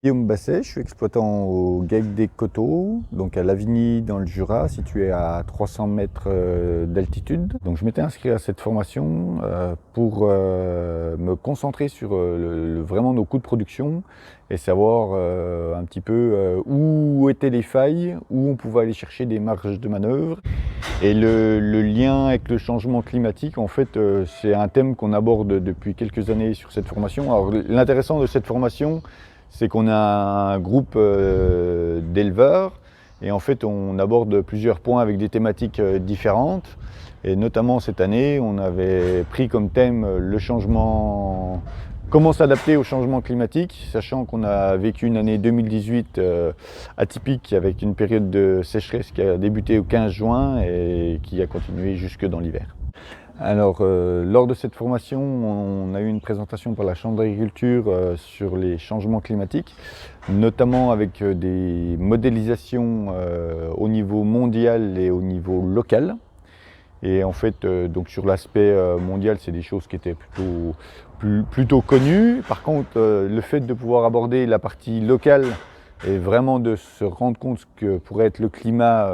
Guillaume Basset, je suis exploitant au GEC des Coteaux, donc à Lavigny dans le Jura, situé à 300 mètres d'altitude. Donc je m'étais inscrit à cette formation pour me concentrer sur vraiment nos coûts de production et savoir un petit peu où étaient les failles, où on pouvait aller chercher des marges de manœuvre. Et le lien avec le changement climatique, en fait, c'est un thème qu'on aborde depuis quelques années sur cette formation. Alors l'intéressant de cette formation, c'est qu'on a un groupe d'éleveurs et en fait on aborde plusieurs points avec des thématiques différentes. Et notamment cette année, on avait pris comme thème le changement, comment s'adapter au changement climatique, sachant qu'on a vécu une année 2018 atypique avec une période de sécheresse qui a débuté au 15 juin et qui a continué jusque dans l'hiver. Alors, lors de cette formation, on a eu une présentation par la Chambre d'agriculture sur les changements climatiques, notamment avec des modélisations au niveau mondial et au niveau local. Et en fait, donc sur l'aspect mondial, c'est des choses qui étaient plutôt connues. Par contre, le fait de pouvoir aborder la partie locale et vraiment de se rendre compte que pourrait être le climat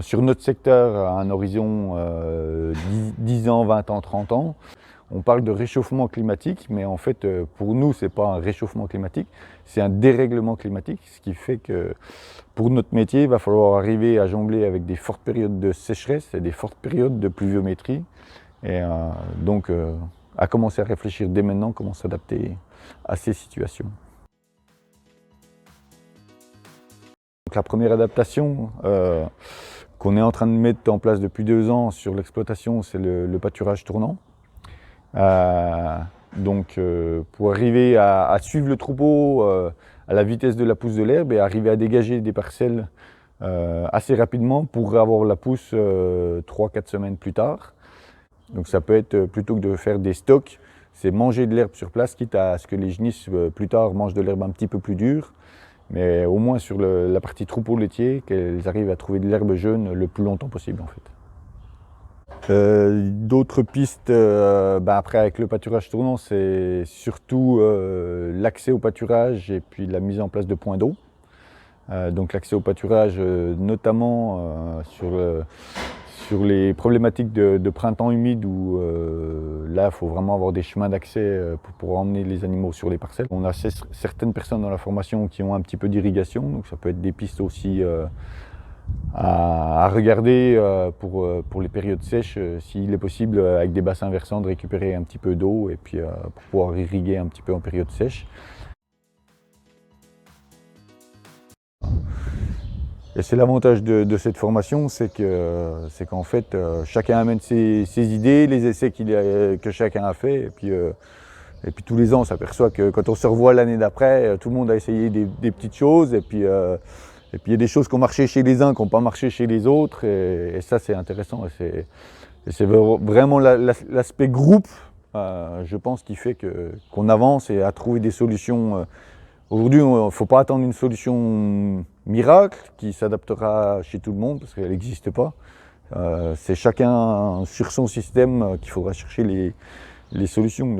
sur notre secteur à un horizon 10 ans, 20 ans, 30 ans. On parle de réchauffement climatique, mais en fait, pour nous, ce n'est pas un réchauffement climatique, c'est un dérèglement climatique, ce qui fait que pour notre métier, il va falloir arriver à jongler avec des fortes périodes de sécheresse et des fortes périodes de pluviométrie. Et donc, à commencer à réfléchir dès maintenant comment s'adapter à ces situations. Donc, la première adaptation qu'on est en train de mettre en place depuis 2 ans sur l'exploitation, c'est le pâturage tournant. Donc pour arriver à suivre le troupeau à la vitesse de la pousse de l'herbe et arriver à dégager des parcelles assez rapidement pour avoir la pousse 3-4 semaines plus tard. Donc ça peut être, plutôt que de faire des stocks, c'est manger de l'herbe sur place, quitte à ce que les genisses plus tard mangent de l'herbe un petit peu plus dure. Mais au moins sur la partie troupeau laitier, qu'elles arrivent à trouver de l'herbe jeune le plus longtemps possible en fait. D'autres pistes, après avec le pâturage tournant, c'est surtout l'accès au pâturage et puis la mise en place de points d'eau. Donc l'accès au pâturage, notamment sur les problématiques de printemps humide où là il faut vraiment avoir des chemins d'accès pour pouvoir emmener les animaux sur les parcelles. On a certaines personnes dans la formation qui ont un petit peu d'irrigation, donc ça peut être des pistes aussi à regarder pour les périodes sèches, s'il est possible avec des bassins versants de récupérer un petit peu d'eau et puis pour pouvoir irriguer un petit peu en période sèche. Et c'est l'avantage de cette formation, c'est qu'en fait chacun amène ses idées, les essais que chacun a fait et puis tous les ans on s'aperçoit que quand on se revoit l'année d'après, tout le monde a essayé des petites choses et puis il y a des choses qui ont marché chez les uns, qui n'ont pas marché chez les autres, et ça c'est intéressant. Et c'est vraiment l'aspect groupe, je pense, qui fait qu'on avance et à trouver des solutions. Aujourd'hui, il ne faut pas attendre une solution miracle qui s'adaptera chez tout le monde, parce qu'elle n'existe pas. C'est chacun sur son système qu'il faudra chercher les solutions.